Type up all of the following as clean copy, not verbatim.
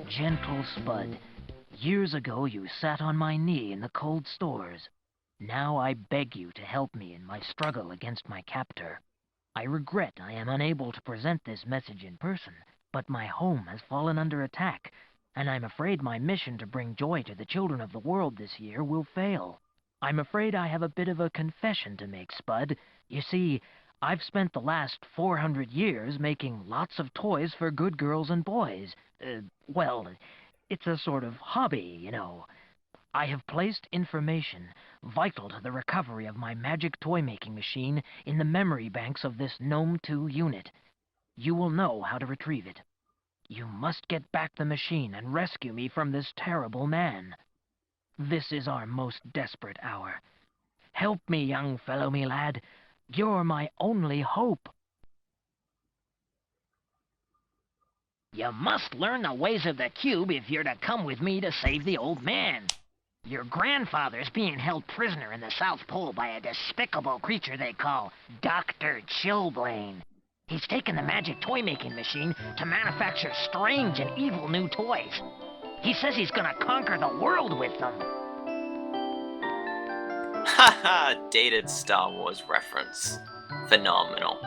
Gentle Spud, years ago you sat on my knee in the cold stores. Now I beg you to help me in my struggle against my captor. I regret I am unable to present this message in person, but my home has fallen under attack, and I'm afraid my mission to bring joy to the children of the world this year will fail. I'm afraid I have a bit of a confession to make, Spud. You see, I've spent the last 400 years making lots of toys for good girls and boys. Well, it's a sort of hobby, you know. I have placed information vital to the recovery of my magic toy-making machine in the memory banks of this Gnome 2 unit. You will know how to retrieve it. You must get back the machine and rescue me from this terrible man. This is our most desperate hour. Help me, young fellow, me lad. You're my only hope. You must learn the ways of the cube if you're to come with me to save the old man. Your grandfather's being held prisoner in the South Pole by a despicable creature they call Dr. Chilblain. He's taken the magic toy-making machine to manufacture strange and evil new toys. He says he's gonna conquer the world with them. Haha, dated Star Wars reference. Phenomenal.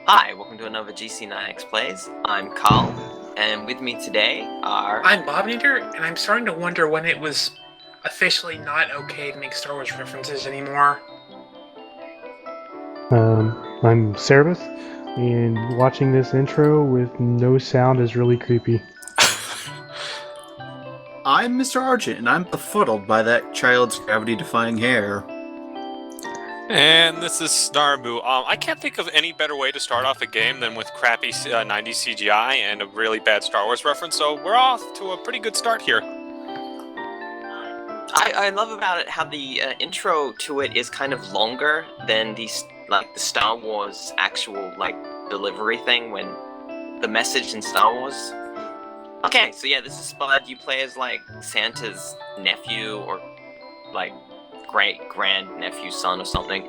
Hi, welcome to another GC9x Plays. I'm KaL, and with me today are... I'm Bobnator, and I'm starting to wonder when it was officially not okay to make Star Wars references anymore. I'm Cerahbes, and watching this intro with no sound is really creepy. I'm Mr. Argent, and I'm befuddled by that child's gravity-defying hair. And this is Snarboo. I can't think of any better way to start off a game than with crappy 90s CGI and a really bad Star Wars reference, so we're off to a pretty good start here. I love about it how the intro to it is kind of longer than the Star Wars actual delivery thing when the message in Star Wars. Okay, so yeah, this is Spud. You play as Santa's nephew or great-grand-nephew son or something,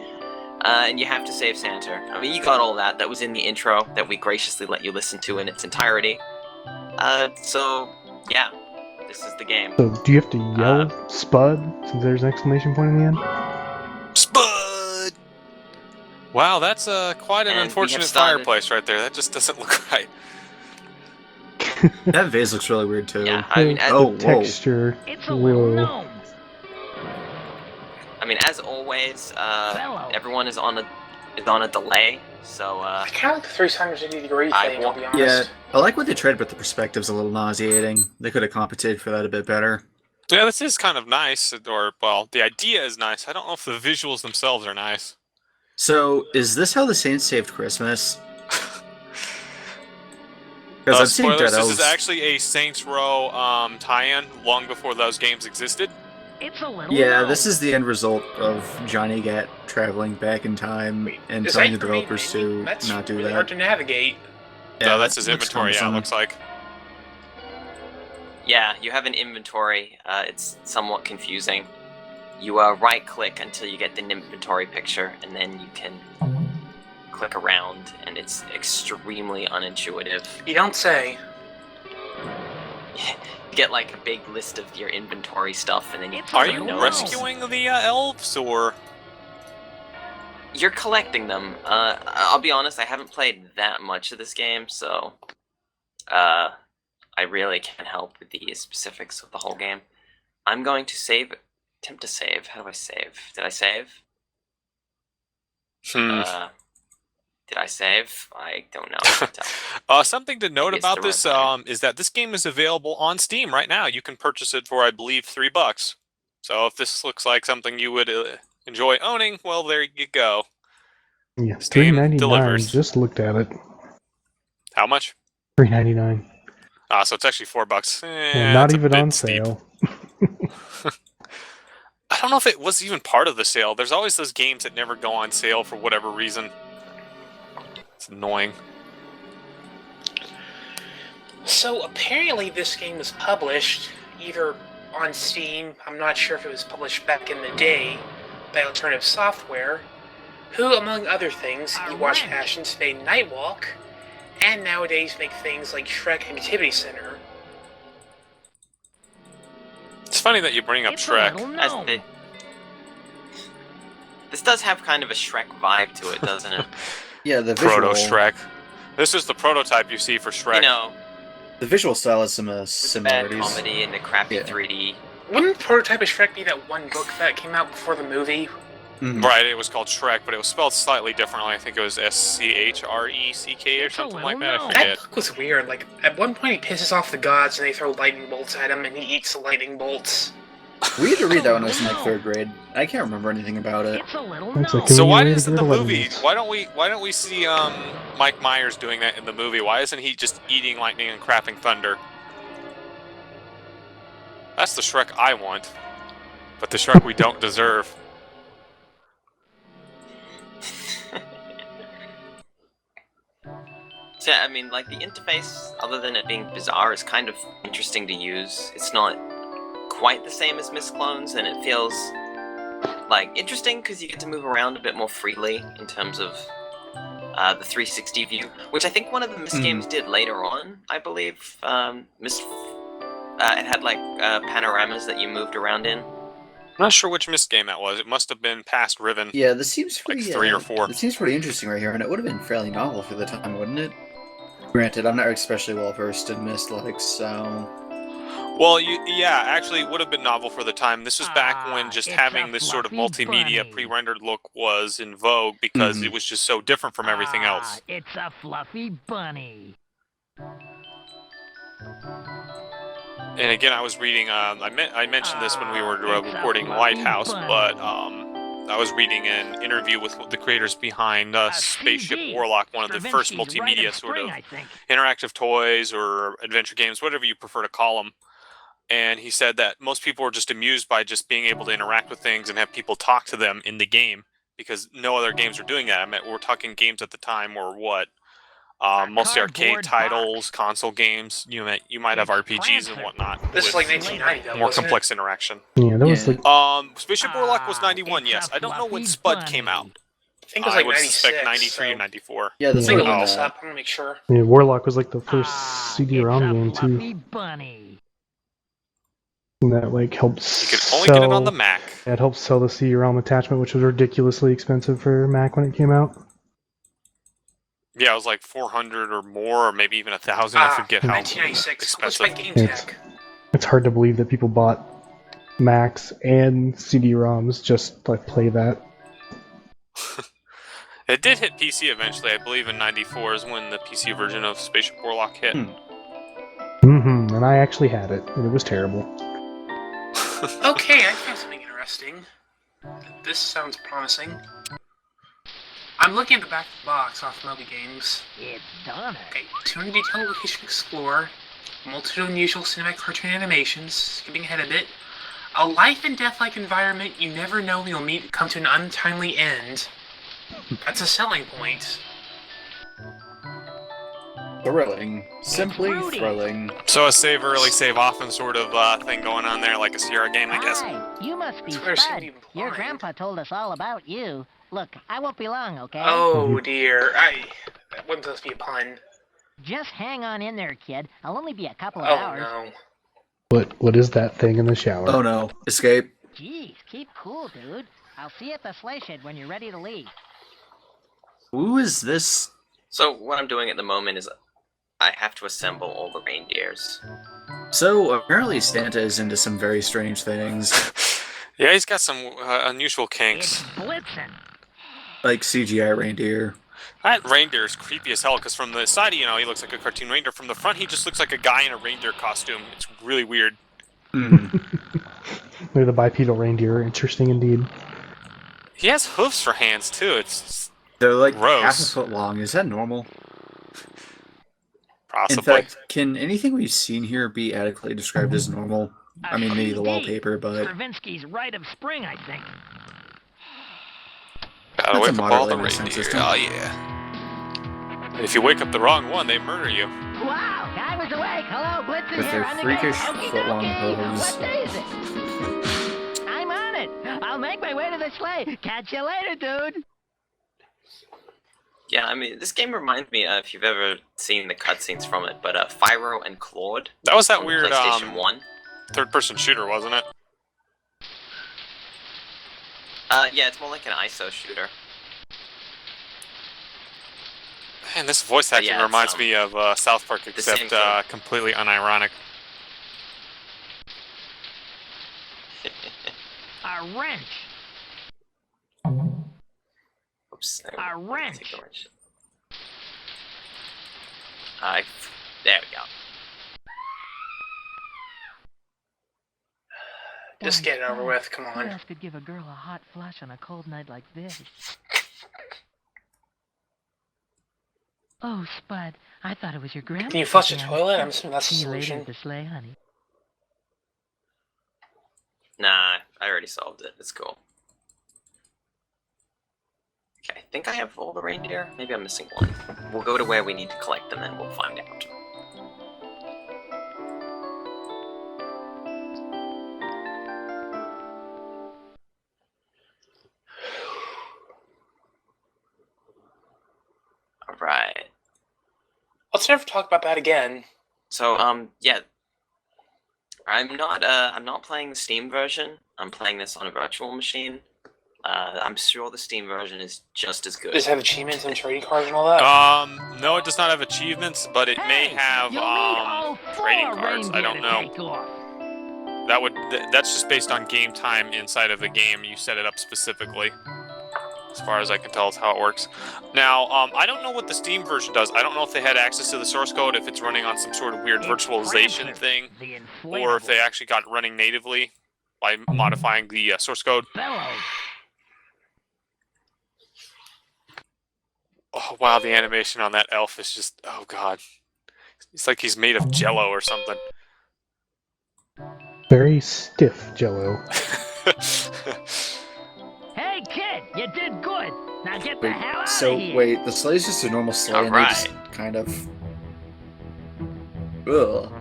and you have to save Santa. I mean, you got all that. That was in the intro that we graciously let you listen to in its entirety. So yeah, this is the game. So, do you have to yell Spud since there's an exclamation point in the end? Spud! Wow, that's quite an unfortunate fireplace right there. That just doesn't look right. That vase looks really weird too. Yeah, I mean, texture. It's a little gnome. I mean, as always, everyone is on a delay, so I kind of like the 360-degree thing, I'll be honest. Yeah, I like what they tried, but the perspective's a little nauseating. They could have compensated for that a bit better. Yeah, this is kind of nice, well, the idea is nice. I don't know if the visuals themselves are nice. So, is this how the Saints saved Christmas? Because I've seen spoilers, Dead this Elves. is actually a Saints Row tie-in long before those games existed. It's a little Yeah, this is the end result of Johnny Gat traveling back in time and telling the developers to not do really that. hard to navigate. Yeah, no, that's his looks inventory, yeah, it cumbersome. looks like. yeah, you have an inventory. It's somewhat confusing. You right-click until you get the inventory picture, and then you can click around, and it's extremely unintuitive. You don't say. You get a big list of your inventory stuff, and then you Are click you notes. rescuing the elves, or...? You're collecting them. I'll be honest, I haven't played that much of this game, so I really can't help with the specifics of the whole game. I'm going to attempt to save. How do I save? Did I save? Did I save? I don't know. Something to note Maybe it's about the this wrong is that this game is available on Steam right now. You can purchase it for, I believe, $3. So if this looks like something you would enjoy owning, well, there you go. Yeah, Steam $3.99. delivers. Just looked at it. How much? $3.99. Ah, so it's actually $4. And not that's a even bit on steep. sale. I don't know if it was even part of the sale. There's always those games that never go on sale for whatever reason. It's annoying. So apparently this game was published either on Steam, I'm not sure if it was published back in the day, by Alternative Software, who, among other things, you watch Passions made Nightwalk, and nowadays make things like Shrek Activity Center. It's funny that you bring up Shrek. This does have kind of a Shrek vibe to it, doesn't it? Yeah, the visual... Proto-Shrek. This is the prototype you see for Shrek. You know, the visual style has some with the similarities. bad comedy and the crappy 3D. Wouldn't the prototype of Shrek be that one book that came out before the movie? Right, it was called Shrek, but it was spelled slightly differently. I think it was Schreck or something like that. I That forget. book was weird. Like, at one point he pisses off the gods and they throw lightning bolts at him and he eats the lightning bolts. We had to read that when I was in like 3rd grade. I can't remember anything about it. It's a little That's like So why way to isn't get the a lightning movie? bolt. Why don't we see Mike Myers doing that in the movie? Why isn't he just eating lightning and crapping thunder? That's the Shrek I want, but the Shrek we don't deserve. So, I mean, like, the interface, other than it being bizarre, is kind of interesting to use. It's not quite the same as Miss Clones, and it feels, like, interesting because you get to move around a bit more freely in terms of the 360 view, which I think one of the Miss games did later on, I believe. It had, like, panoramas that you moved around in. I'm not sure which Myst game that was. It must have been past Riven. Yeah, this seems pretty, like 3 or 4. This seems pretty interesting right here, and it would have been fairly novel for the time, wouldn't it? Granted, I'm not especially well versed in Myst, like, so... Well, yeah, actually, it would have been novel for the time. This was back when just having this sort of multimedia pre-rendered look was in vogue because it was just so different from everything else. It's a fluffy bunny. And again, I was reading, I mentioned this when we were recording Lighthouse, but I was reading an interview with the creators behind Spaceship Warlock, one of the first multimedia sort of interactive toys or adventure games, whatever you prefer to call them. And he said that most people were just amused by just being able to interact with things and have people talk to them in the game, because no other games were doing that. I mean, we're talking games at the time were what? Mostly arcade titles, console games. You might have RPGs and whatnot. This is like 1990, though, more wasn't complex interaction. Yeah, that was like... Spaceship Warlock was 91, yes. I don't know when Spud came out. I think it was like would 96. suspect 93 so... or 94. Yeah, that's I'm like gonna look this up. I'm gonna make sure. Yeah, Warlock was like the first CD-ROM game, too. Bunny. And that, like, helped You could only get it on the Mac. It helped sell the CD-ROM attachment, which was ridiculously expensive for Mac when it came out. Yeah, it was like 400 or more, or maybe even 1,000. I forget how 1996. Let's expensive. make Game Tech. It's hard to believe that people bought Macs and CD-ROMs just to like, play that. It did hit PC eventually. I believe in 94 is when the PC version of Spaceship Warlock hit. And I actually had it, and it was terrible. Okay, I found something interesting. This sounds promising. I'm looking at the back of the box off Moby Games. It's done. Okay, 200 detailed location explore, multitude of unusual cinematic cartoon animations, skipping ahead a bit, a life and death-like environment you never know you'll meet come to an untimely end. That's a selling point. Thrilling. Simply thrilling. So a save early, save often sort of thing going on there, like a Sierra game, I guess. Hi, you must be That's where it seemed Spud. even Your blind. grandpa told us all about you. Look, I won't be long, okay? Oh dear, that wasn't supposed to be a pun. Just hang on in there, kid. I'll only be a couple of Oh hours. no. What is that thing in the shower? Oh no. Escape. Jeez, keep cool, dude. I'll see you at the sleigh shed when you're ready to leave. Who is this? So what I'm doing at the moment is I have to assemble all the reindeers. So, apparently Santa is into some very strange things. Yeah, he's got some unusual kinks. It's blitzing. Like CGI reindeer. That reindeer is creepy as hell, because from the side, he looks like a cartoon reindeer. From the front, he just looks like a guy in a reindeer costume. It's really weird. Maybe the bipedal reindeer are interesting indeed. He has hoofs for hands too. It's They're like gross. half a foot long. Is that normal? Possibly. In fact, can anything we've seen here be adequately described as normal? I mean, maybe the wallpaper, but... Stravinsky's Rite of Spring, I think. Gotta That's wake a up all the moderately reindeer. system. Oh yeah. And if you wake up the wrong one, they murder you. Wow, I was awake. Hello, Blitzen With here. their On the freakish gate. foot-long Okey-dokey. hose. What day is it? I'm on it. I'll make my way to the sleigh. Catch you later, dude. Yeah, I mean, this game reminds me of, if you've ever seen the cutscenes from it, but Fyro and Claude. That was that from weird PlayStation 1. third-person shooter, wasn't it? Yeah, it's more like an ISO shooter. Man, this voice acting yeah, reminds me of South Park, same except thing. completely unironic. A wrench. Oops. A wrench. Take the wrench. There we go. Just get it over with, come on. Who else could give a girl a hot flush on a cold night like this? Oh, Spud, I thought it was your grandma. Can you flush the toilet? I'm assuming that's the See you later solution. at the sleigh, honey. Nah, I already solved it. It's cool. Okay, I think I have all the reindeer. Maybe I'm missing one. We'll go to where we need to collect them and we'll find out. Alright. Let's never talk about that again. So, yeah. I'm not playing the Steam version. I'm playing this on a virtual machine. I'm sure the Steam version is just as good. Does it have achievements and trading cards and all that? No, it does not have achievements, but it may have trading cards. I don't know. That's just based on game time inside of the game. You set it up specifically. As far as I can tell, is how it works. Now, I don't know what the Steam version does. I don't know if they had access to the source code, if it's running on some sort of weird virtualization thing, or if they actually got it running natively by modifying the source code. Oh, wow, the animation on that elf is just, oh god. It's like he's made of jello or something. Very stiff jello. Hey, kid, you did good. Now get the hell out So, of here. wait, the sleigh's just a normal sleigh, and they just kind of... Ugh.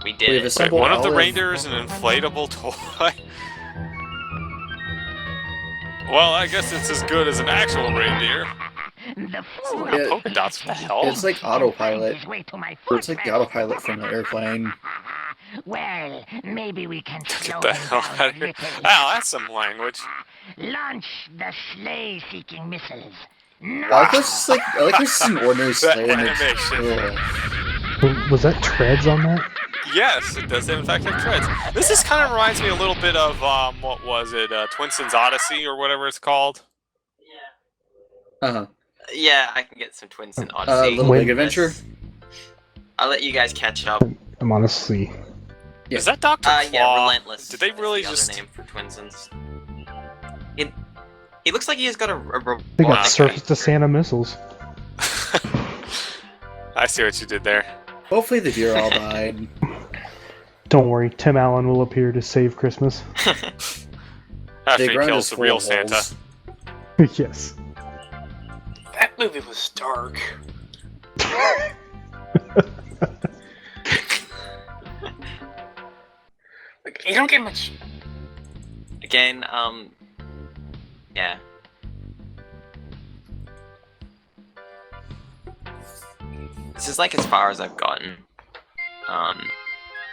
We did We've it. assembled One of the all reindeer is an inflatable toy. Well, I guess it's as good as an actual reindeer. The fool. Yeah, Polka dots, what the hell? It's like autopilot. His way to my Or it's like the fortress. autopilot from an airplane. Well, maybe we can slow Get the him hell down out a of here. little. Wow, that's some language. Launch the sleigh-seeking missiles. I like this is an ordinary That sleigh, and animation. it's... Was that treads on that? Yes, it does in fact have treads. This is kind of reminds me a little bit of, what was it, Twinson's Odyssey or whatever it's called? Uh-huh. Yeah, I can get some Twins in Odyssey. Little Big Adventure? I'll let you guys catch up. I'm honestly... Yeah. Is that Dr. Claw? Yeah, Relentless. Did they really is the just... other name for Twinsons. He looks like he's got a They got Okay. surface-to-Santa missiles. I see what you did there. Hopefully the deer all died. Don't worry, Tim Allen will appear to save Christmas. After They he ground kills us the full real of Santa. holes. Yes. That movie was dark. Like, you don't get much. Again, yeah. This is like as far as I've gotten.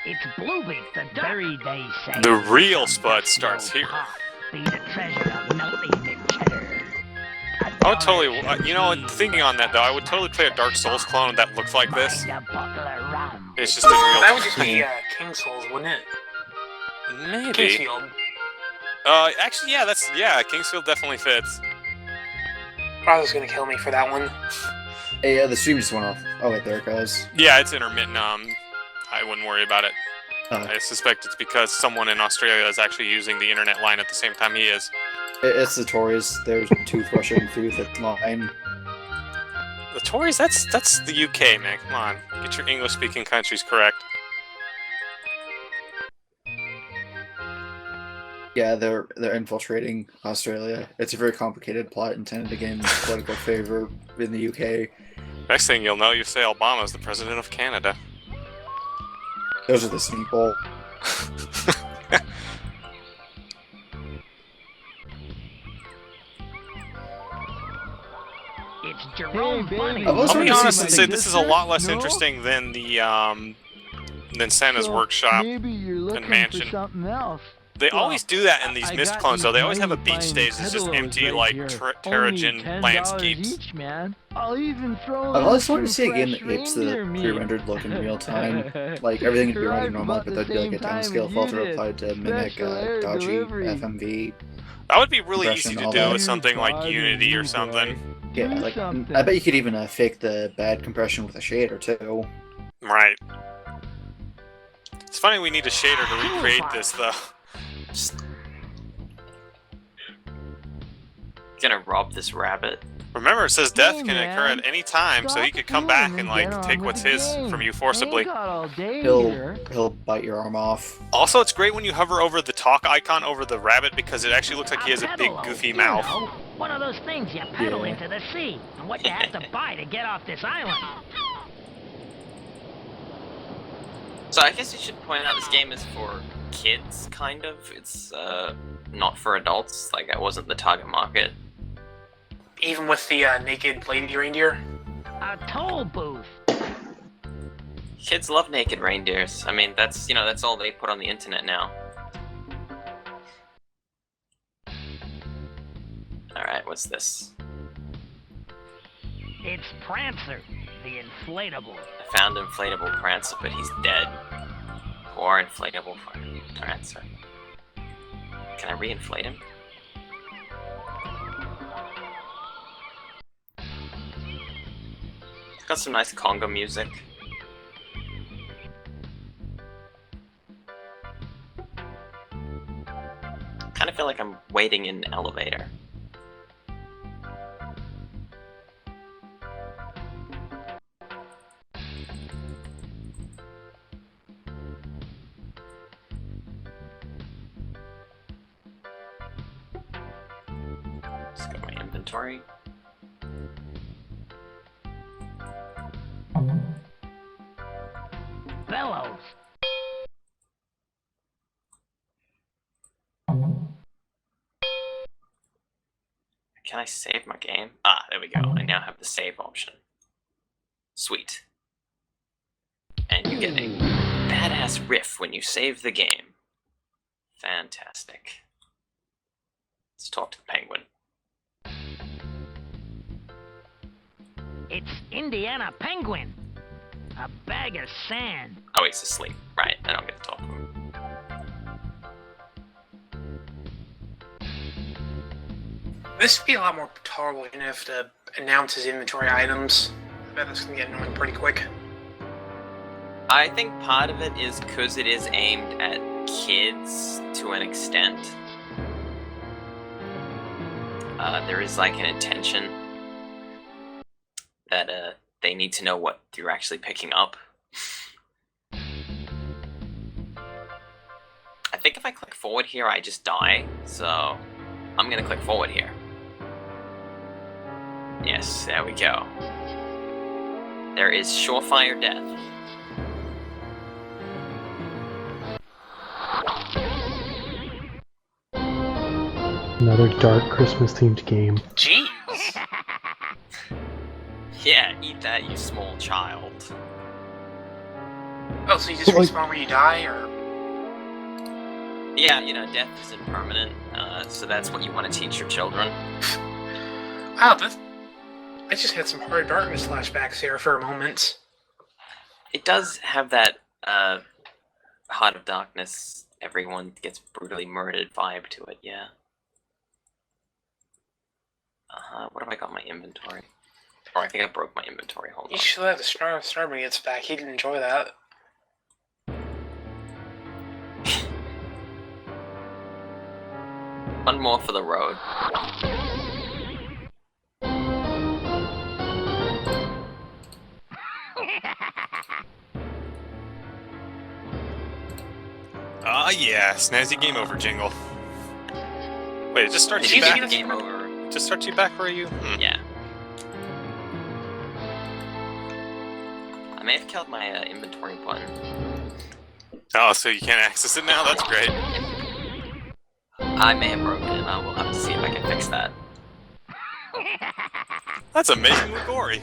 It's Bluebeak the Berry, they say. The real Spud starts here. Be the treasure of Melty McCheddar. I would totally, you know, thinking on that though, I would totally play a Dark Souls clone that looked like this. It's just in real That would just time. be King Souls, wouldn't it? Maybe. Kingsfield. Actually, yeah, Kingsfield definitely fits. Roz was gonna kill me for that one. Hey, the stream just went off. Oh wait, there it goes. Yeah, it's intermittent. I wouldn't worry about it. I suspect it's because someone in Australia is actually using the internet line at the same time he is. It's the Tories. They're toothbrushing through the line. The Tories? That's the UK, man. Come on. Get your English-speaking countries correct. Yeah, they're infiltrating Australia. It's a very complicated plot intended to gain political favor in the UK. Next thing you'll know, you say Obama's the president of Canada. Those are the Sneakball. It's Jerome Bunny. I was I'll be trying to honest and see say this is a lot less interesting than the than Santa's workshop and mansion. They always do that in these Mist clones, though. They always have a beach stage that's just empty, like Terrigen landscapes. I've always wanted to see a game that apes the pre-rendered look in real time. Like, everything would be running normal, but there'd be like a timescale filter applied to mimic dodgy FMV. That would be really easy to all do that. with something like Unity or something. Yeah, like, I bet you could even fake the bad compression with a shader, too. Right. It's funny we need a shader to recreate this, though. Gonna rob this rabbit. Remember, it says death can occur at any time, so he could come back and like take what's his from you forcibly. He'll bite your arm off. Also, it's great when you hover over the talk icon over the rabbit because it actually looks like he has a big goofy mouth. One of those things you pedal into the sea, and what you have to buy to get off this island. So I guess you should point out this game is for kids, kind of. It's not for adults. Like, that wasn't the target market. Even with the naked lady reindeer? A toll booth. Kids love naked reindeers. I mean, that's, you know, that's all they put on the internet now. Alright, what's this? It's Prancer, the inflatable. I found inflatable Prancer, but he's dead. Poor inflatable Prancer. Can I re-inflate him? It's got some nice conga music. Kind of feel like I'm waiting in an elevator. Let's go to my inventory. Bellows. Can I save my game? Ah, there we go. I now have the save option. Sweet. And you get a badass riff when you save the game. Fantastic. Let's talk to the penguin. It's Indiana Penguin. A bag of sand. Oh, he's asleep. Right, I don't get to talk to him. This would be a lot more tolerable even if to announce his inventory items. I bet that's gonna get annoying pretty quick. I think part of it is because it is aimed at kids to an extent. There is like an intention that they need to know what you're actually picking up. I think if I click forward here, I just die, so I'm gonna click forward here. Yes, there we go. There is surefire death. Another dark Christmas-themed game. Jeez! Yeah, eat that, you small child. Oh, so you just respawn when you die, or...? Yeah, you know, death isn't permanent, so that's what you want to teach your children. Wow, I just had some Hard Darkness flashbacks here for a moment. It does have that, Heart of Darkness, everyone gets brutally murdered vibe to it, yeah. What have I got in my inventory? Or I think I broke my inventory, hold on. You should have the Snarboo gets back, he didn't enjoy that. one more for the road. Ah, yeah, snazzy game over jingle. Wait, it just starts Did you you back. see the game over? It just starts you back where you? Yeah. I may have killed my inventory button. Oh, so you can't access it now? That's great. I may have broken it. I will have to see if I can fix that. That's amazingly gory.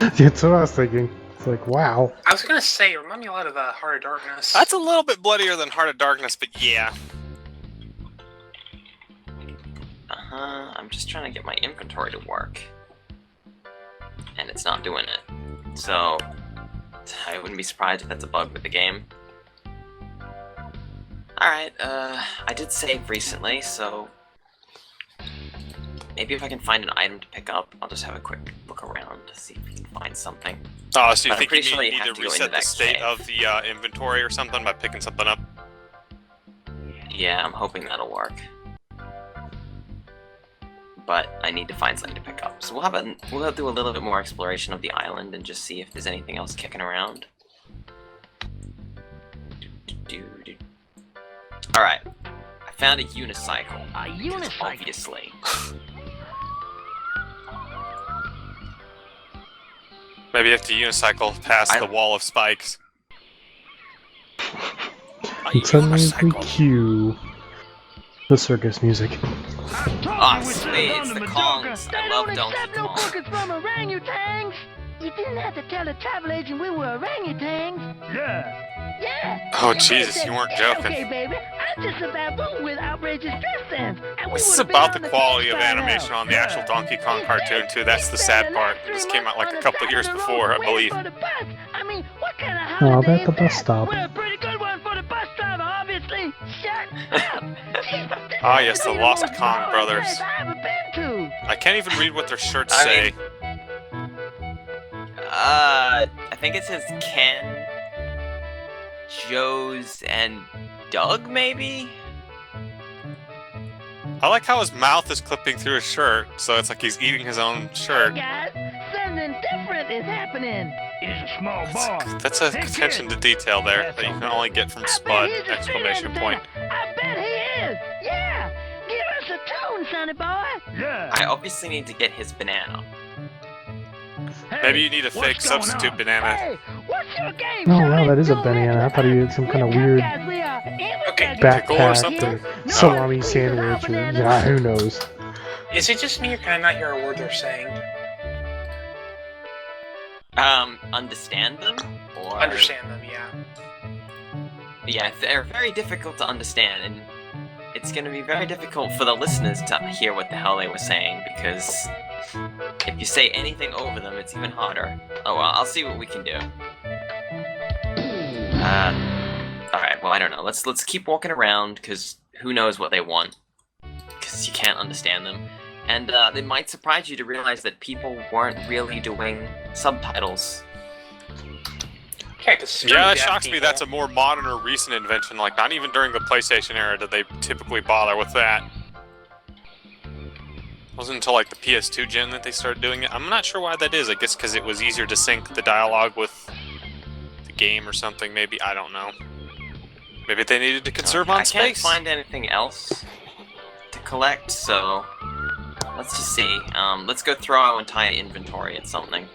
That's what I was thinking. It's like, wow. I was gonna say, it reminded me a lot of Heart of Darkness. That's a little bit bloodier than Heart of Darkness, but yeah. I'm just trying to get my inventory to work. And it's not doing it. So, I wouldn't be surprised if that's a bug with the game. Alright, I did save recently, so... maybe if I can find an item to pick up, I'll just have a quick look around to see if we can find something. Oh, so you But I'm think pretty you sure you need have to to go reset into the that state cave. of the inventory or something by picking something up? Yeah, I'm hoping that'll work. But I need to find something to pick up. So we'll do a little bit more exploration of the island and just see if there's anything else kicking around. Alright. I found a unicycle. A because unicycle? obviously. Maybe you have to unicycle past the wall of spikes. And suddenly we cue the circus music. Ah, sweet, it's the Kongs. I love Donkey no Kong. bookings from orangutans. You didn't have to tell the travel agent we were orangutans. Yeah. Oh, Jesus, you weren't joking. Okay, baby. I'm just a baboon with outrageous dress sense. And we This is would've been about on the quality of case by now. animation on the actual Donkey Kong cartoon, too. That's the sad part. This came out like a couple of years before, I believe. I mean, what kind of Oh, holiday at the is bus that? stop. Well, a pretty good one for the bus driver, obviously. Shut up. Ah, yes, the Lost Most Kong boring brothers. place I ever been to. I can't even read what their shirts I say. I think it says Ken, Joe's, and Doug, maybe? I like how his mouth is clipping through his shirt, so it's like he's eating his own shirt. Guys, something different is happening. He's a small That's attention to detail there that you can only get from Spud! Exclamation point. I bet he is. Yeah. Give us a tune, sonny boy. Yeah. I obviously need to get his banana. Maybe you need a fake substitute banana. Hey, what's your game, Oh, Sonny? wow, that is a banana. I thought he had some kind of weird Okay, pickle or backpack something? or salami sandwich or, yeah, who knows. Is it just me or can I not hear a word they're saying? Understand them? Or... Understand them, yeah. Yeah, they're very difficult to understand, and it's gonna be very difficult for the listeners to hear what the hell they were saying, because if you say anything over them, it's even harder. Oh well, I'll see what we can do. Alright, well, I don't know. Let's keep walking around, because who knows what they want. Because you can't understand them. And it might surprise you to realize that people weren't really doing subtitles. Okay, 'cause Yeah, it deaf shocks me people- that's a more modern or recent invention. Like, not even during the PlayStation era did they typically bother with that. It wasn't until, like, the PS2 gen that they started doing it. I'm not sure why that is. I guess because it was easier to sync the dialogue with the game or something, maybe. I don't know. Maybe they needed to conserve on I can't space. find anything else to collect, so let's just see. Let's go throw our entire inventory at something.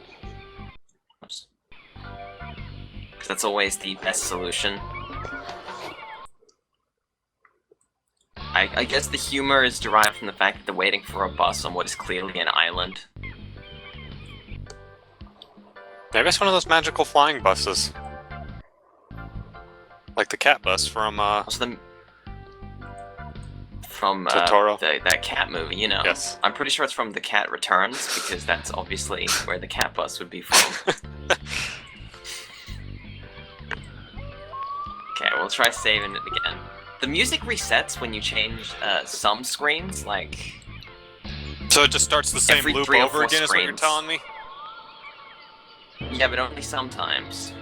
Oops. 'Cause that's always the best solution. I guess the humor is derived from the fact that they're waiting for a bus on what is clearly an island. Maybe it's one of those magical flying buses. Like the cat bus from, Also from Totoro. that cat movie, you know. Yes. I'm pretty sure it's from The Cat Returns, because that's obviously where the cat bus would be from. Okay, we'll try saving it again. The music resets when you change some screens, like... So it just starts the same Every loop 3 or over 4 again, is what you're screens. telling me? Yeah, but only sometimes.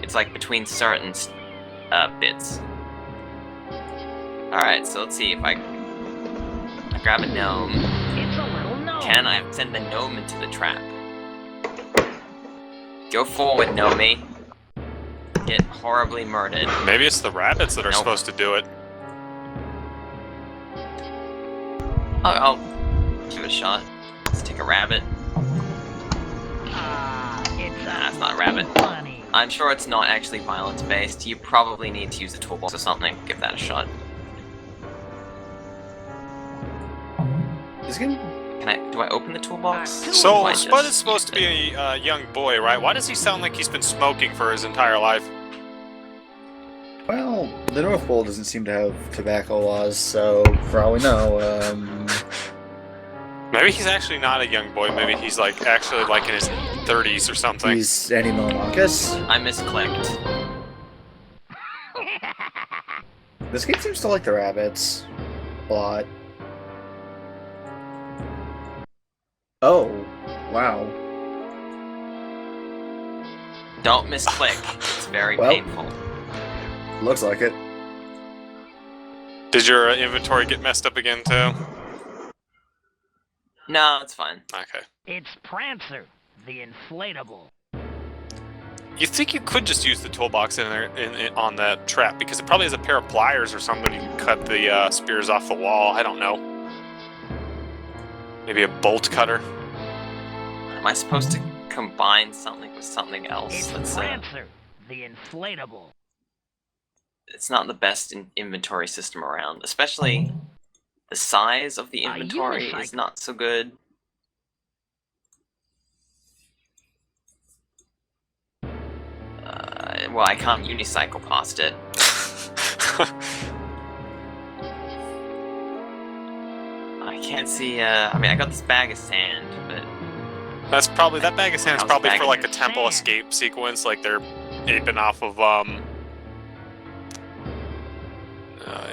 It's like between certain bits. Alright, so let's see if I... grab a gnome. It's a little gnome. Can I send the gnome into the trap? Go forward, Gnomey. Get horribly murdered. Maybe it's the rabbits that are supposed to do it. I'll give it a shot. Let's take a rabbit. It's not a rabbit. Funny. I'm sure it's not actually violence-based. You probably need to use a toolbox or something. Give that a shot. This game? Do I open the toolbox? So, Spud is supposed to be a young boy, right? Why does he sound like he's been smoking for his entire life? Well, the North Pole doesn't seem to have tobacco laws, so for all we know, Maybe he's actually not a young boy. Maybe he's like actually like in his 30s or something. he's Andy Milonakis. I misclicked. This game seems to like the rabbits a lot. Oh, wow. Don't misclick. It's very Well. painful. Looks like it. Did your inventory get messed up again too? No, it's fine. Okay. It's Prancer, the inflatable. You think you could just use the toolbox in there on that trap because it probably has a pair of pliers or something you can cut the spears off the wall. I don't know. Maybe a bolt cutter. Am I supposed to combine something with something else? It's Prancer, the inflatable. It's not the best inventory system around, especially the size of the inventory is not so good. Well, I can't unicycle past it. I can't see, I mean, I got this bag of sand, but... that bag of sand is probably for like a temple escape sequence, like they're aping off of,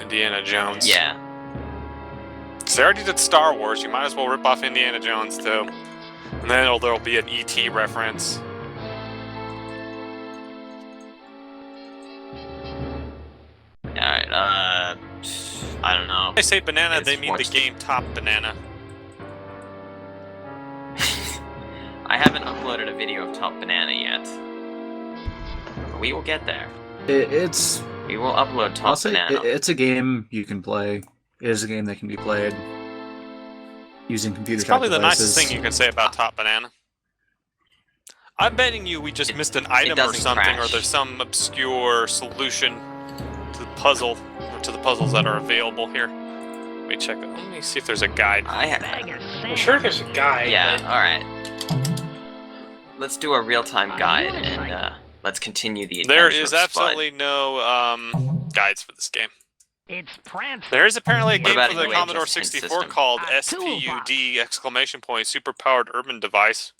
Indiana Jones. Yeah. So they already did Star Wars, you might as well rip off Indiana Jones too. And then there'll be an E.T. reference. Alright, I don't know. When they say banana, It's they mean the game Top Banana. I haven't uploaded a video of Top Banana yet. But we will get there. It's We will upload Top honestly, Banana. it's a game you can play. It is a game that can be played using computer. It's probably the nicest thing you can say about Top Banana. I'm betting you we just missed an item or doesn't something, or crash. there's some obscure solution to the puzzle, or to the puzzles that are available here. Let me check. Let me see if there's a guide. I'm sure there's a guide. Yeah, but alright. Let's do a real-time guide, and let's continue the adventure There of is Spud. absolutely no guides for this game. It's Prancer. There is apparently a What game about for the a Commodore hint 64 system? called A SPUD exclamation point superpowered urban device.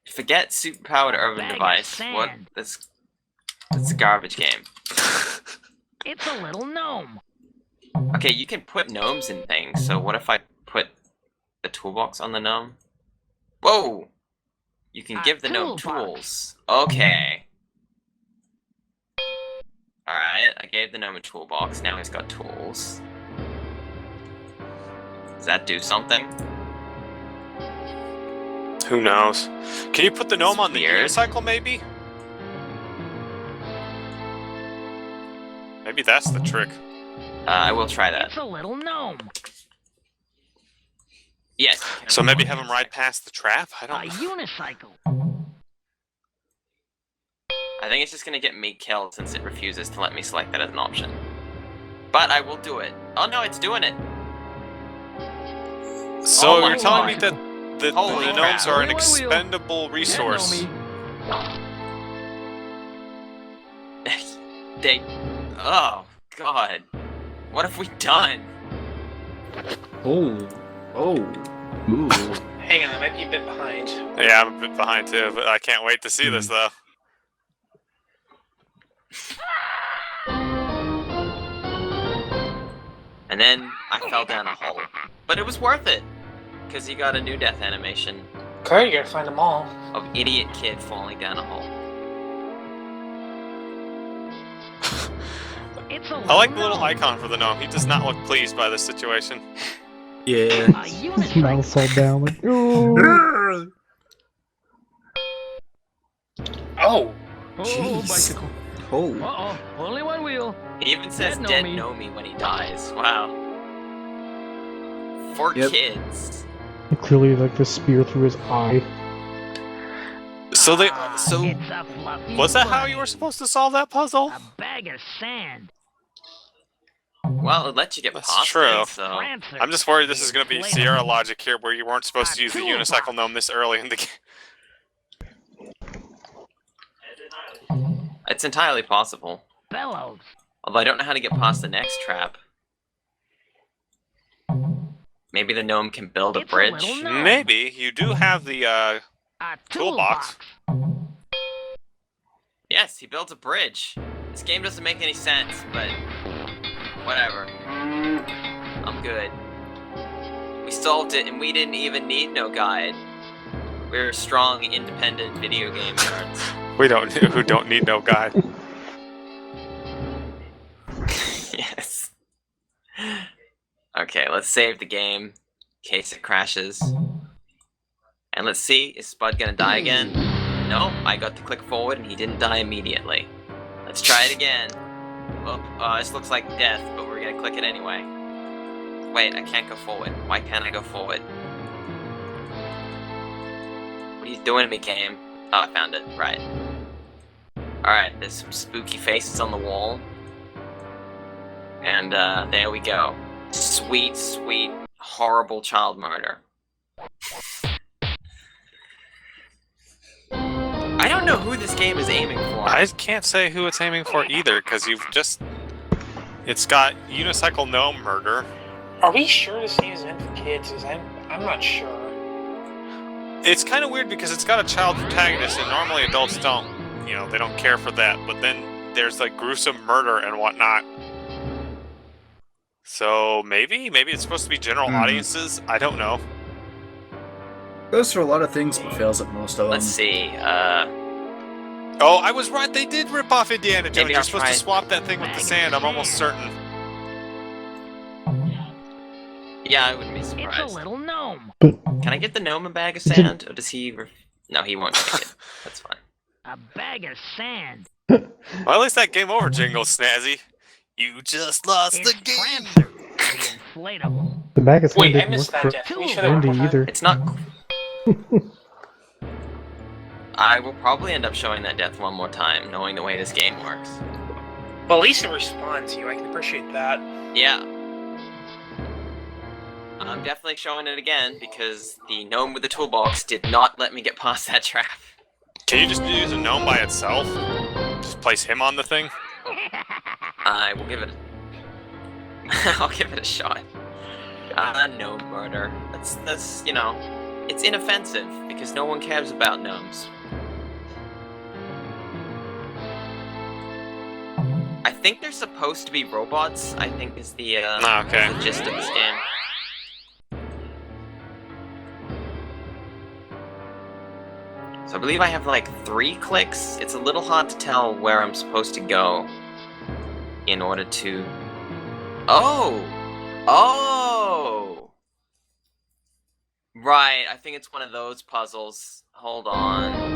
Forget super-powered urban Bag of device. What? sand. That's a garbage game. It's a little gnome. Okay, you can put gnomes in things, so what if I put the toolbox on the gnome? Whoa! You can give the gnome tools. Okay. Alright, I gave the gnome a toolbox, now he's got tools. Does that do something? Who knows? Can you put the gnome on the weird. unicycle, maybe? Maybe that's the trick. I will try that. It's a little gnome. Yes. So maybe have him ride past the trap? I A don't know. unicycle. I think it's just gonna get me killed since it refuses to let me select that as an option. But I will do it. Oh no, it's doing it! So Oh my you're telling me God. that the Holy gnomes crap. are an Wheel, wheel, wheel. expendable resource? They... Oh, God. What have we done? Oh, ooh. hang on, I might be a bit behind. Yeah, I'm a bit behind too, but I can't wait to see this though. And then I fell down a hole. But it was worth it! Because you got a new death animation Okay, you gotta find them all. of idiot kid falling down a hole. It's I like the little icon for the gnome. He does not look pleased by this situation. Yeah. His mouth's all down like, ooh. Oh, Jeez. Bicycle. Oh. Uh-oh, only one wheel. He even says Dead dead Nomi. Nomi when he dies. Wow. For Yep. kids. Clearly, like the spear through his eye. So they, It's so a fluffy was that how bunny. you were supposed to solve that puzzle? A bag of sand. Well, it lets you get That's past true. it, so... Prancer. I'm just worried this is going to be Inflatable. Sierra logic here, where you weren't supposed to use the toolbox. unicycle gnome this early in the game. It's entirely possible. Bellows. Although I don't know how to get past the next trap. Maybe the gnome can build a It's a bridge. little gnome. Maybe you do have the A Toolbox. Yes, he builds a bridge. This game doesn't make any sense, but whatever. I'm good. We solved it, and we didn't even need no guide. We're strong, independent video game nerds. we don't need no guide. Yes. Okay, let's save the game in case it crashes. And let's see, is Spud gonna die again? No, I got to click forward and he didn't die immediately. Let's try it again. Well, this looks like death, but we're gonna click it anyway. Wait, I can't go forward. Why can't I go forward? What are you doing to me, game? Oh, I found it. Right. Alright, there's some spooky faces on the wall. And, there we go. Sweet, sweet, horrible child murder. I don't know who this game is aiming for. I can't say who it's aiming for either, because it's got unicycle gnome murder. are we sure this game is meant for kids? 'Cause I'm not sure. It's kind of weird because it's got a child protagonist, and normally adults don't, they don't care for that. But then there's like gruesome murder and whatnot. So maybe it's supposed to be general audiences. I don't know. Goes through a lot of things, but fails at most of them. Let's see, Oh, I was right. They did rip off Indiana Jones. Maybe You're I'll supposed to try swap that thing with the sand. I'm almost certain. yeah, I wouldn't be It's a surprised. little gnome. Can I get the gnome a bag of sand? Or does he... No, he won't take it. That's fine. A bag of sand. Well, at least that game over jingle, Snazzy. You just lost It's the game. Prancer, the inflatable. The bag of sand Wait, I didn't missed work that for death. Can you show that one Andy more time? either. It's not... I will probably end up showing that death one more time, knowing the way this game works. Well, at least it responds to you. I can appreciate that. Yeah. I'm definitely showing it again, because the gnome with the toolbox did not let me get past that trap. Can you just use a gnome by itself? Just place him on the thing? I will give it... I'll give it a shot. Gnome murder. That's, it's inoffensive, because no one cares about gnomes. I think they're supposed to be robots, I think is the, Okay. the gist of this game. So I believe I have like 3 clicks. It's a little hard to tell where I'm supposed to go in order to... Oh! Oh! Right, I think it's one of those puzzles. Hold on.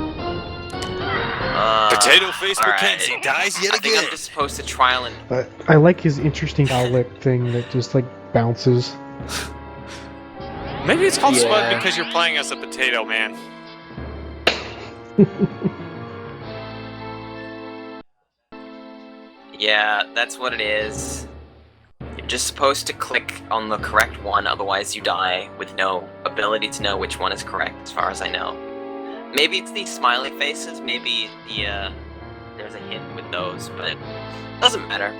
Potato face alright. Mackenzie dies yet I think I'm again. just supposed to trial and... But I like his interesting outlet thing that just like bounces. Maybe it's called Yeah. Spud because you're playing as a potato man. Yeah, that's what it is. You're just supposed to click on the correct one, otherwise you die with no ability to know which one is correct, as far as I know. Maybe it's these smiley faces, maybe there's a hint with those, but it doesn't matter.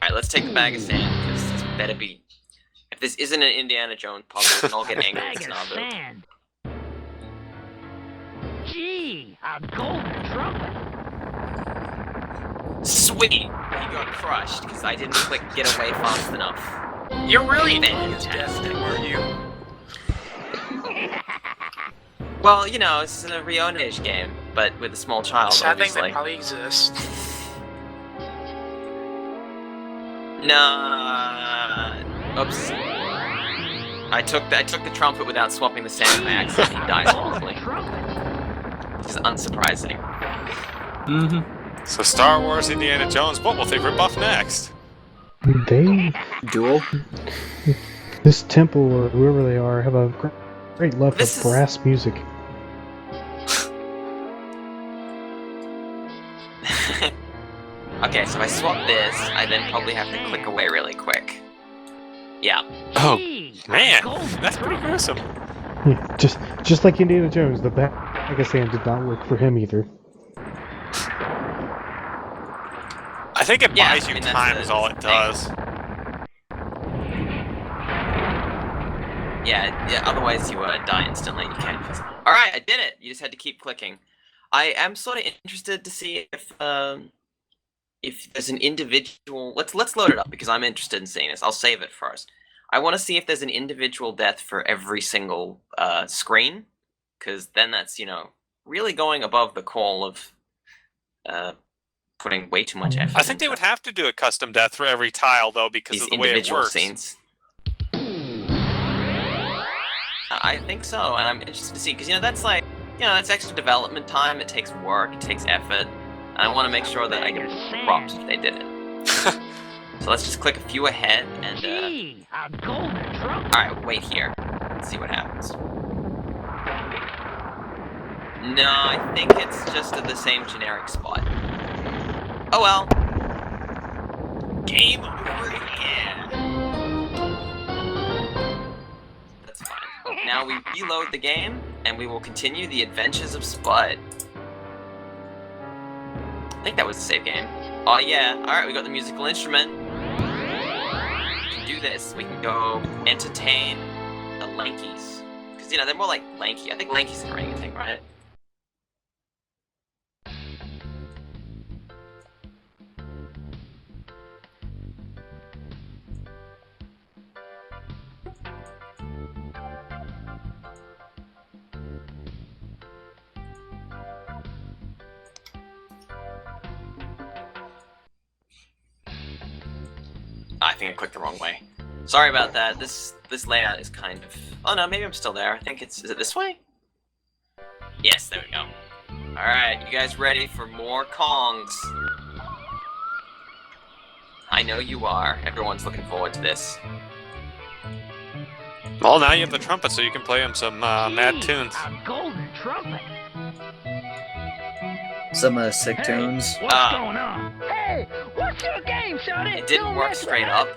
Alright, let's take the bag of sand, because this better be... If this isn't an Indiana Jones puzzle, we can all get angry at Bag of Snarboo. sand. Gee, a golden trumpet. Sweet! He got crushed, because I didn't click get away fast enough. You're really Fantastic, were you? Well, it's a Rioneige game. but with a small child, So I think obviously. that probably exists. Nah. Oops. I took the trumpet without swapping the sound by accident. He dies horribly. Which is unsurprising. Mm-hmm. So Star Wars, Indiana Jones, what will they rip off next? They, Duel? this temple or whoever they are, have a great love This for is- brass music. Okay, so if I swap this, I then probably have to click away really quick. Yeah. Oh, man, that's pretty gruesome. Yeah, just like Indiana Jones, the bag of sand did not work for him either. I think it Yeah, buys I you mean, that's time the- is all it that's the does. Yeah, otherwise you die instantly. You can't. Alright, I did it! You just had to keep clicking. I am sort of interested to see if there's an individual... Let's load it up, because I'm interested in seeing this. I'll save it first. I want to see if there's an individual death for every single screen, because then that's, you know, really going above the call of putting way too much effort I think they into would have to do a custom death for every tile, though, because these of the way it individual works. scenes. I think so, and I'm interested to see, because, you know, that's like, you know, that's extra development time, it takes work, it takes effort, and I want to make sure that I get props if they did it. So let's just click a few ahead, and, alright, wait here. Let's see what happens. No, I think it's just the same generic spot. Oh well. Game over again. That's fine. Now we reload the game, and we will continue the adventures of Spud. I think that was the save game. Oh yeah, alright, we got the musical instrument. We can do this. We can go entertain the Lankies. Because, you know, they're more like lanky. I think Lanky's an orangutan, right? I think I clicked the wrong way. Sorry about that. This layout is kind of... Oh no, maybe I'm still there. I think it's... Is it this way? Yes, there we go. Alright, you guys ready for more Kongs? I know you are. Everyone's looking forward to this. Well, now you have the trumpet, so you can play him some mad tunes. A golden trumpet. Some sick tunes. What's going on? Hey, what's your game, Shorty? It didn't work straight up.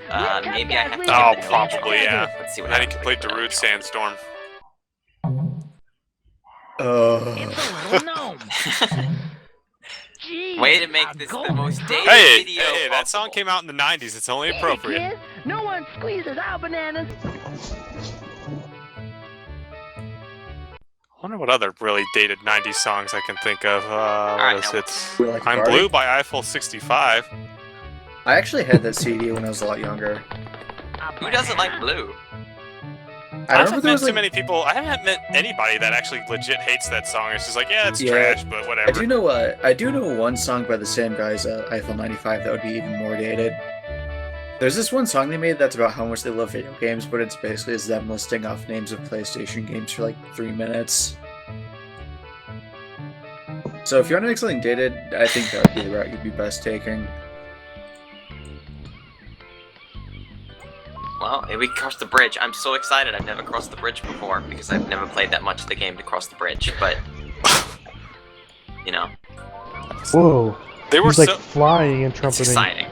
Maybe I have to give Oh, it the probably, intro. yeah. Let's see what And then he happens. can play Darude Sandstorm. It's a little gnome. Gee, Way to make a this the golden most trumpet. dated Hey, video hey, that song possible. came out in the 90s. It's only Hey, appropriate. kid, no one squeezes our bananas. I wonder what other really dated 90s songs I can think of. Alright, What is now- it? We like I'm Barbie. Blue by Eiffel 65. I actually had that CD when I was a lot younger. Who doesn't like Blue? I I remember haven't there met was too like, many people. I haven't met anybody that actually legit hates that song. It's just like, yeah, it's Yeah. trash, but I whatever. do know one song by the same guys, Eiffel 95, that would be even more dated. There's this one song they made that's about how much they love video games, but it's basically is them listing off names of PlayStation games for like 3 minutes. So if you want to make something dated, I think that would be the route you'd be best taking. Well, here we crossed the bridge. I'm so excited. I've never crossed the bridge before because I've never played that much of the game to cross the bridge. But you know, Whoa. They were He's like so. flying and it's trumpeting. exciting.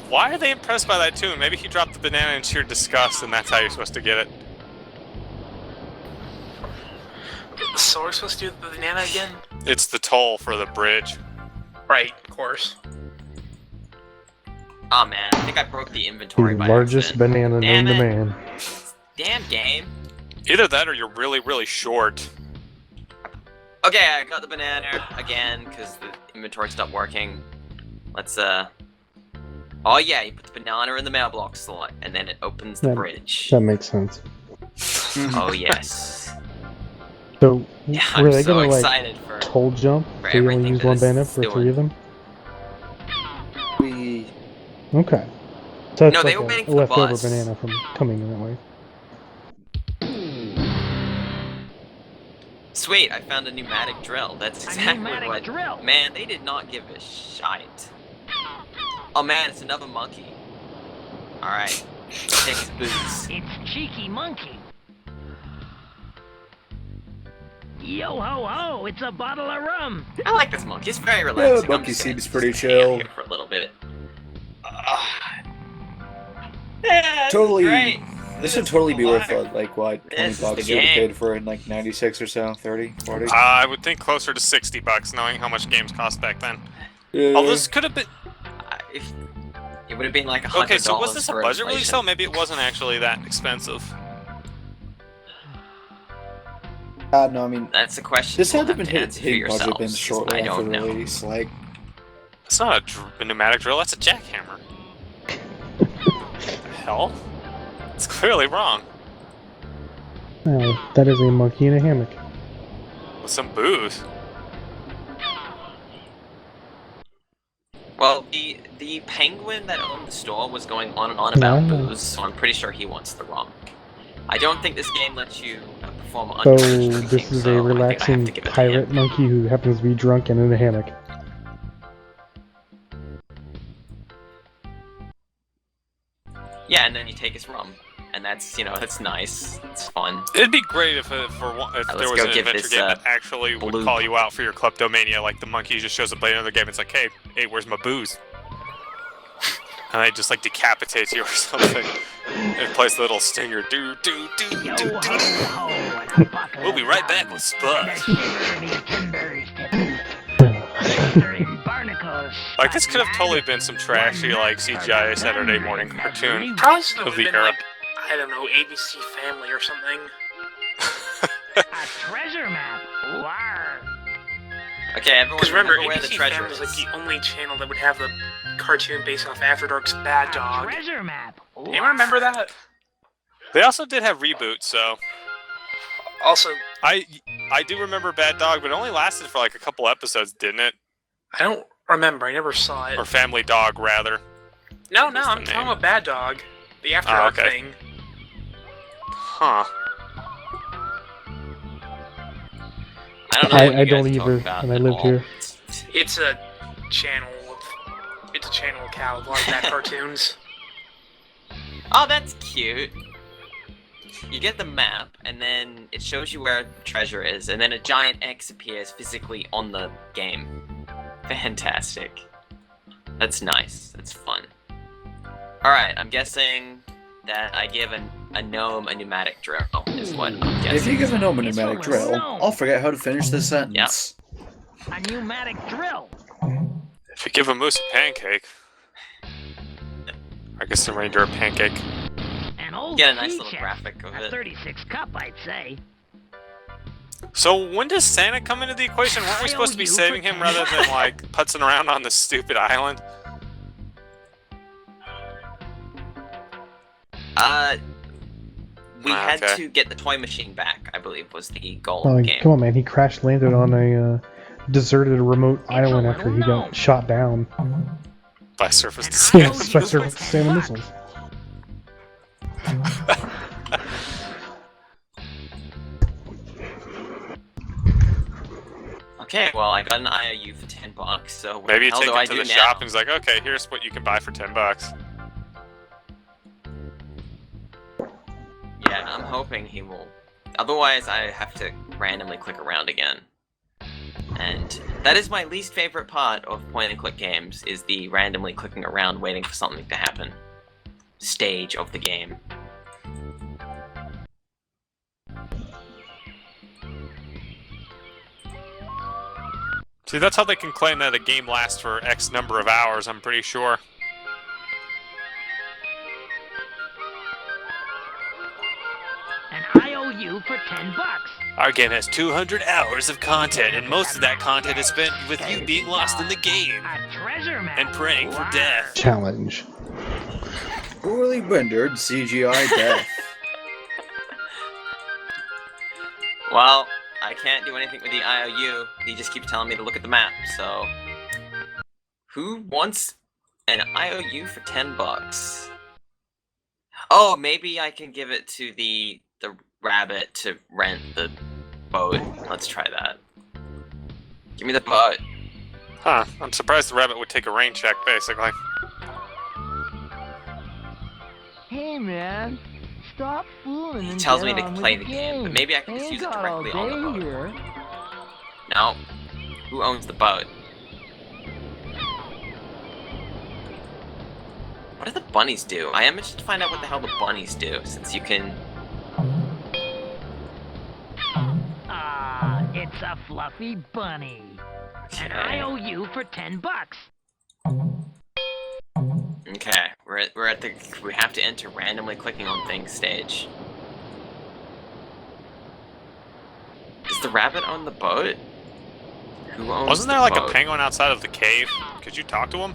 Why are they impressed by that tune? Maybe he dropped the banana in sheer disgust, and that's how you're supposed to get it. So we're supposed to do the banana again? It's the toll for the bridge. Right, of course. Oh man, I think I broke the The inventory by largest accident. banana known Damn to it. man. Damn game. Either that or you're really, really short. Okay, I got the banana again because the inventory stopped working. Let's Oh yeah, you put the banana in the mailbox slot, and then it opens the That- bridge. That makes sense. Oh yes. So, Yeah, were I'm they so gonna excited for. toll jump? for So you only everything use that one this banana is for doing. 3 of them? We Okay. So it's No, they like were waiting a for the leftover bus. banana from coming in that way. Sweet, I found a pneumatic drill. That's exactly pneumatic what. drill. Man, they did not give a shite. Oh man, it's another monkey. Alright. Take his boots. It's Cheeky Monkey. Yo ho ho! It's a bottle of rum. I like this monkey. It's very relaxing. I'm monkey just gonna seems pretty just hang out chill. here for a little bit. Yeah, Totally. Great. This would totally be worth like what, 20 This is bucks the you would have game. paid for it in like 96 or so, 30, 40. I would think closer to $60, knowing how much games cost back then. Yeah. Although this could have been. If it would have been like $100. Okay, so was this a for budget release? inflation. So maybe it wasn't actually that expensive. No, I mean, That's a question. this you'll had to have have been answer for hitting budget yourselves, bins 'cause shortly I after don't know. release. Like, It's not a pneumatic drill, that's a jackhammer. The hell? It's clearly wrong. Oh, that is a monkey in a hammock. With some booze. Well, the penguin that owned the store was going on and on about No. booze, so I'm pretty sure he wants the rum. I don't think this game lets you perform So underage drinking, this is so a I think I have relaxing to give it to pirate him. monkey who happens to be drunk and in a hammock. Yeah, and then you take his rum, and that's that's nice. It's fun. It'd be great if there let's was go an give adventure this, game that actually would blue- call you out for your kleptomania, like the monkey just shows up playing another game. It's like, hey, where's my booze? And they just like decapitate you or something. It plays a little stinger. Yo ho ho! And a bucket We'll be of right rum. back with Spud. And a shiver of your timbers to Mr. in Barnacles. Like this could have totally been some trashy like CGI Saturday morning cartoon. Probably should have Of the been era. like, I don't know, ABC Family or something. A treasure map. War. Okay, everyone Because remember, where the ABC treasure Family is. was like the only channel that would have the cartoon based off After Dark's Bad A Dog. treasure map. Anyone remember that? They also did have reboots, so Also, I do remember Bad Dog, but it only lasted for like a couple episodes, didn't it? I don't remember. I never saw it. Or Family Dog, rather. No, What's the I'm name? talking about Bad Dog. The After Oh, Dark okay. thing. Huh. I don't know. what I you guys don't are either, talking about and I at lived all. here. It's a channel of KaL with a lot of bad cartoons. Oh, that's cute. You get the map, and then it shows you where the treasure is, and then a giant X appears physically on the game. Fantastic. That's nice. That's fun. Alright, I'm guessing that I give a gnome a pneumatic drill, is what I'm if guessing. you give a gnome a It's pneumatic always drill, gnome. I'll forget how to finish this sentence. A pneumatic drill. If you give a moose a pancake, I guess the reindeer a pancake. An old Get a nice sea little chest. graphic of A it. 36 cup, I'd say. So when does Santa come into the equation? Weren't we supposed to be saving him rather than like putzing around on this stupid island? We had Okay. to get the toy machine back, I believe, was the goal Oh, of the game. come on, man! He crash landed on a deserted remote island a after he little got gnome. shot down. By surface to And I sand. By surface to missiles. Okay, well, I got an IOU for $10, so what Maybe the you hell take do I it to do the now? shop and he's like, okay, here's what you can buy for $10. Yeah, I'm hoping he will. Otherwise, I have to randomly click around again. And that is my least favorite part of point-and-click games, is the randomly clicking around waiting for something to happen stage of the game. See, that's how they can claim that a game lasts for X number of hours, I'm pretty sure. An IOU for $10. Our game has 200 hours of content, and most of that content is spent with you being lost in the game A treasure map. and praying for War. death. Challenge. Poorly rendered CGI death. Well, I can't do anything with the IOU. He just keeps telling me to look at the map, so... Who wants an IOU for 10 bucks? Oh, maybe I can give it to the rabbit to rent the boat. Let's try that. Give me the boat. Huh, I'm surprised the rabbit would take a rain check, basically. Hey man, stop fooling He and tells get me to on with play the game, but maybe I can just Ain't use it got all directly on the day boat. here. No. Who owns the boat? What do the bunnies do? I am interested to find out what the hell the bunnies do, since you can... Ah, it's a fluffy bunny. An Okay. IOU for 10 bucks. Okay, we're at the we have to enter randomly clicking on things stage. Does the rabbit own the boat? Who owns Wasn't the there like boat? a penguin outside of the cave? Could you talk to him?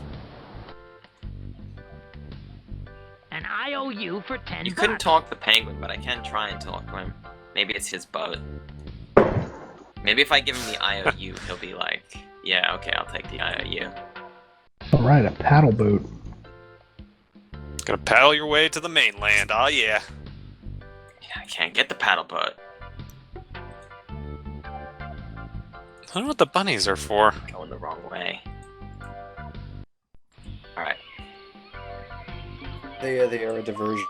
An IOU for 10 You bucks. couldn't talk the penguin, but I can try and talk to him. Maybe it's his boat. Maybe if I give him the IOU, he'll be like, yeah, okay, I'll take the IOU. Alright, a paddle boat. Gonna paddle your way to the mainland, oh yeah. Yeah, I can't get the paddle boat. I don't know what the bunnies are for. Going the wrong way. Alright. They are a diversion.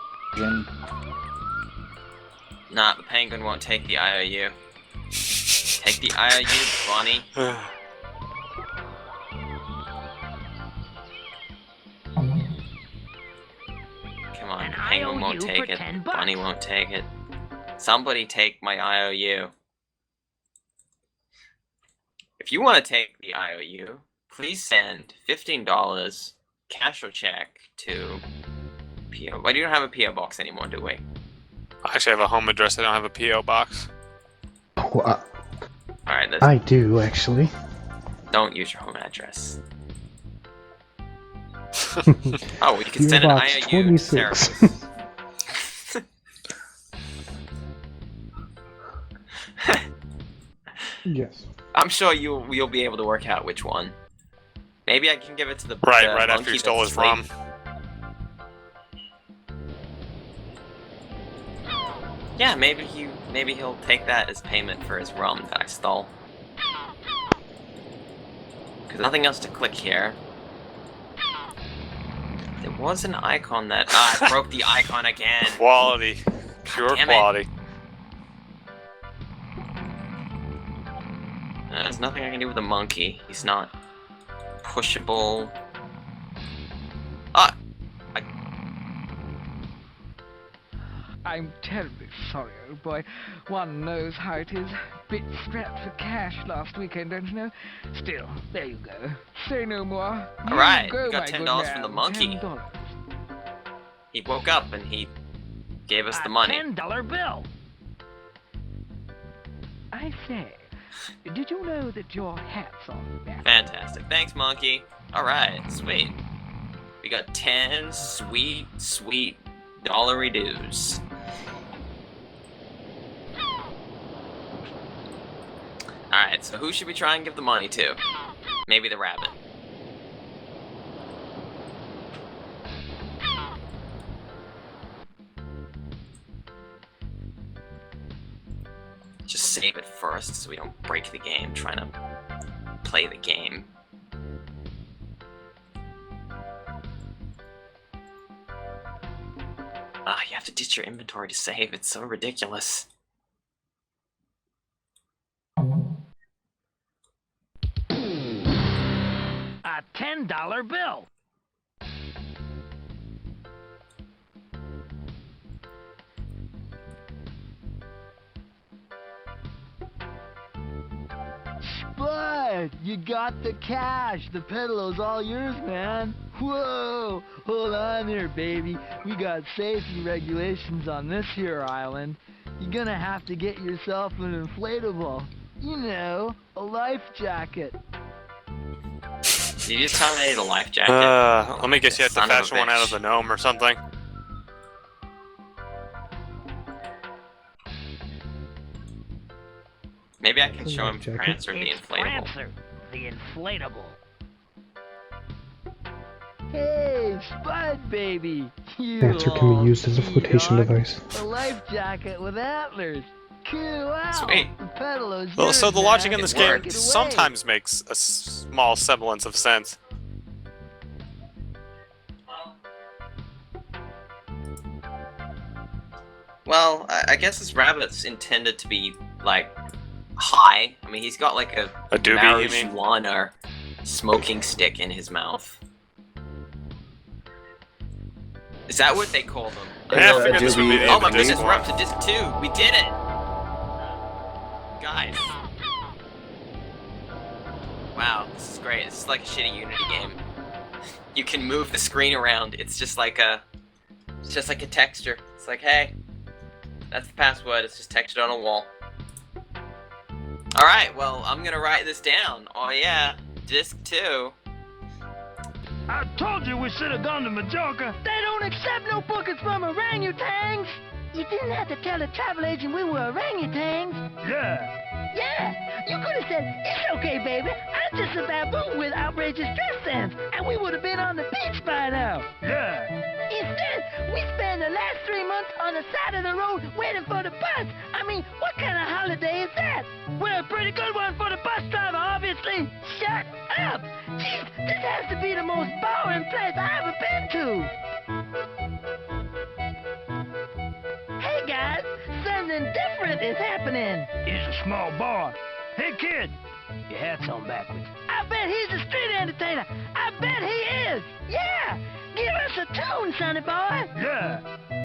Nah, the penguin won't take the IOU. Take the IOU, bunny. Come on, An the penguin won't IOU for take it. 10 The bucks. bunny won't take it. Somebody take my IOU. If you want to take the IOU, please send $15 cash or check to PO. Why do you don't have a PO box anymore, do we? I actually have a home address, I don't have a P.O. box. Well, Alright, I do, actually. don't use your home address. Oh, you can PO send an Box IOU to 26. Cerahbes. Yes. I'm sure you'll be able to work out which one. Maybe I can give it to the Right the after monkey you stole that's his rum. asleep. Yeah, maybe he'll take that as payment for his rum that I stole. Because nothing else to click here. There was an icon that I broke the icon again. Quality. Pure damn it. quality. There's nothing I can do with a monkey. He's not pushable. Ah! I'm terribly sorry, old boy. One knows how it is. Bit strapped for cash last weekend, don't you know? Still, there you go. Say no more. You Alright, go, we got my good $10 from the man. monkey. $10. He woke up and he gave us the money. A $10 bill. I say, did you know that your hat's on back? Fantastic. Thanks, monkey. Alright, sweet. We got 10 sweet, sweet dollary dues. Alright, so who should we try and give the money to? Maybe the rabbit. Just save it first so we don't break the game trying to play the game. Ah, you have to ditch your inventory to save. It's so ridiculous. A $10 bill. Spud, you got the cash. The pedalo's all yours, man. Whoa, hold on there, baby. We got safety regulations on this here island. You're gonna have to get yourself an inflatable. You know, a life jacket. Did you just tell me I need a life jacket? Let me guess, you have to Son of a fashion one out of bitch. the gnome or something. Maybe I can Some show him life jacket. Prancer the It's inflatable. Prancer, the inflatable. Hey, Spud, baby. You Prancer can be all used as a see, flotation dog. device. A life jacket with antlers. Cool out. Sweet. The pedaler's Well, so yours the logic now. in this It game worked. Take it away. sometimes makes a small semblance of sense. Well, I guess this rabbit's intended to be, like, high. I mean, he's got, like, a doobie, you mean? marijuana smoking stick in his mouth. Is that what they call them? Yeah, I figured this would be the Oh end my of disc goodness, we're one. up to disc 2! We did it! Guys. Wow, this is great. This is like a shitty Unity game. You can move the screen around. It's just like a texture. It's like, hey, that's the password. It's just textured on a wall. Alright, well, I'm gonna write this down. Oh yeah, disc 2. I told you we should have gone to Majorca. They don't accept no bookings from orangutans. You didn't have to tell the travel agent we were orangutans. Yeah. Yeah, you could have said, it's okay, baby. I'm just a baboon with outrageous dress sense, and we would have been on the beach by now. Yeah. Instead, we spent the last 3 months on the side of the road waiting for the bus. I mean, what kind of holiday is that? Well, a pretty good one for the bus driver, obviously. Shut up! Jeez, this has to be the most boring place I've ever been to. Hey, guys, something different is happening. He's a small boy. Hey, kid. Your hat's on backwards. I bet he's a street entertainer. I bet he is. Yeah, give us a tune, sonny boy. Yeah.